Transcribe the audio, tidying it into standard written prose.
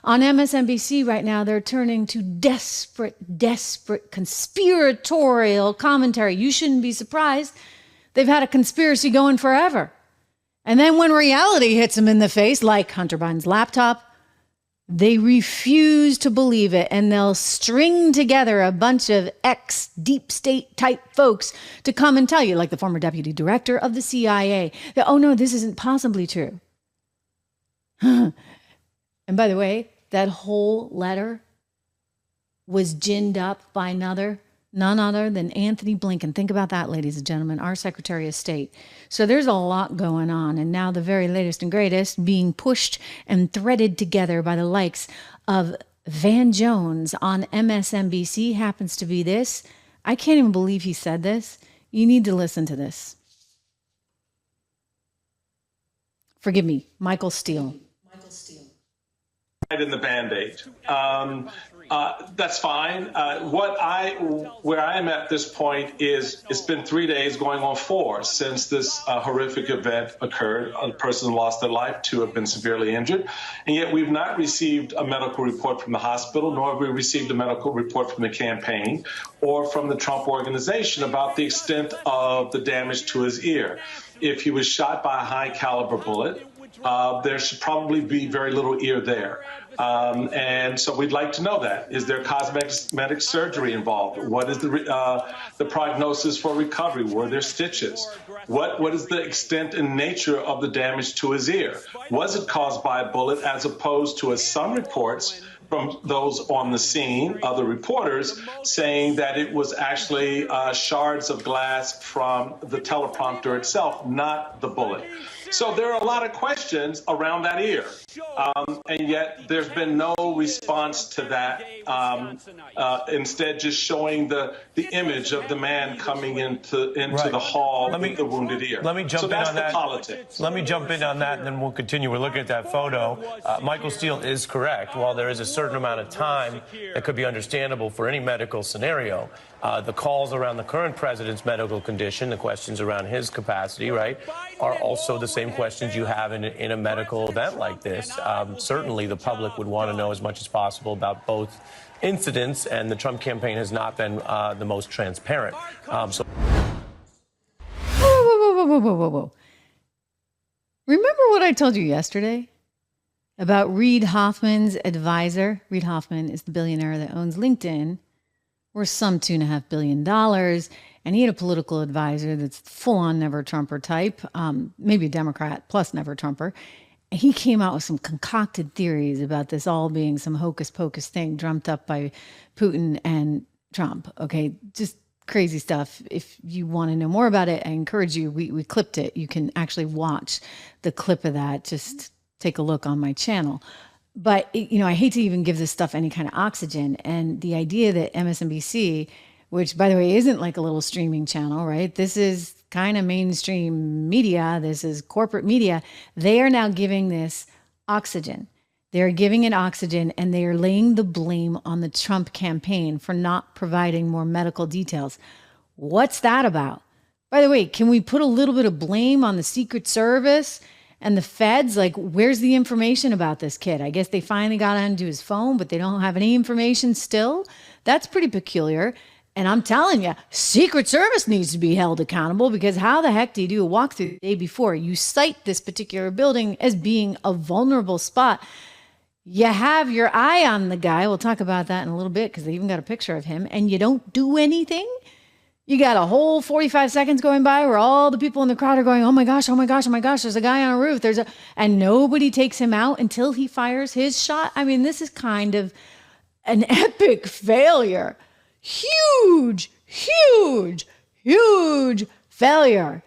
On MSNBC right now, they're turning to desperate conspiratorial commentary. You shouldn't be surprised. They've had a conspiracy going forever. And then when reality hits them in the face, like Hunter Biden's laptop, they refuse to believe it, and they'll string together a bunch of ex-deep state type folks to come and tell you, like the former deputy director of the CIA, that, oh no, this isn't possibly true. And by the way, that whole letter was ginned up by none other than Anthony Blinken. Think about that, ladies and gentlemen, our Secretary of State. So there's a lot going on. And now the very latest and greatest being pushed and threaded together by the likes of Van Jones on MSNBC happens to be this. I can't even believe he said this. You need to listen to this. Forgive me, Michael Steele. In the Band-Aid. That's fine. Where I am at this point is it's been 3 days going on 4 since this horrific event occurred. A person lost their life, 2 have been severely injured, and yet we've not received a medical report from the hospital, nor have we received a medical report from the campaign or from the Trump organization about the extent of the damage to his ear. If he was shot by a high caliber bullet, there should probably be very little ear there. And so we'd like to know that. Is there cosmetic surgery involved? What is the prognosis for recovery? Were there stitches? What is the extent and nature of the damage to his ear? Was it caused by a bullet, as opposed to, as some reports from those on the scene, other reporters, saying that it was actually shards of glass from the teleprompter itself, not the bullet? So there are a lot of questions around that ear, and yet there's been no response to that. Instead, just showing the image of the man coming into right. the hall with the wounded ear. Let me jump so in that's on the that. Politics. Let me jump in on that, and then we'll continue. We're looking at that photo. Michael Steele is correct. While there is a certain amount of time that could be understandable for any medical scenario, the calls around the current president's medical condition, the questions around his capacity, right, are also the same questions you have in a medical event like this. Certainly the public would want to know as much as possible about both incidents, and the Trump campaign has not been the most transparent. Whoa. Remember what I told you yesterday about Reid Hoffman's advisor? Reid Hoffman is the billionaire that owns LinkedIn, worth some $2.5 billion. And he had a political advisor that's full-on never-Trumper type, maybe a Democrat plus never-Trumper. And he came out with some concocted theories about this all being some hocus-pocus thing dreamt up by Putin and Trump. Okay, just crazy stuff. If you want to know more about it, I encourage you. We clipped it. You can actually watch the clip of that. Just take a look on my channel. But, I hate to even give this stuff any kind of oxygen. And the idea that MSNBC, which, by the way, isn't like a little streaming channel, right? This is kind of mainstream media. This is corporate media. They are now giving this oxygen. They're giving it oxygen, and they are laying the blame on the Trump campaign for not providing more medical details. What's that about? By the way, can we put a little bit of blame on the Secret Service and the feds? Like, where's the information about this kid? I guess they finally got onto his phone, but they don't have any information still. That's pretty peculiar. And I'm telling you, Secret Service needs to be held accountable, because how the heck do you do a walkthrough the day before? You cite this particular building as being a vulnerable spot. You have your eye on the guy. We'll talk about that in a little bit, because they even got a picture of him, and you don't do anything. You got a whole 45 seconds going by where all the people in the crowd are going, oh my gosh, there's a guy on a roof. And nobody takes him out until he fires his shot. I mean, this is kind of an epic failure. Huge failure.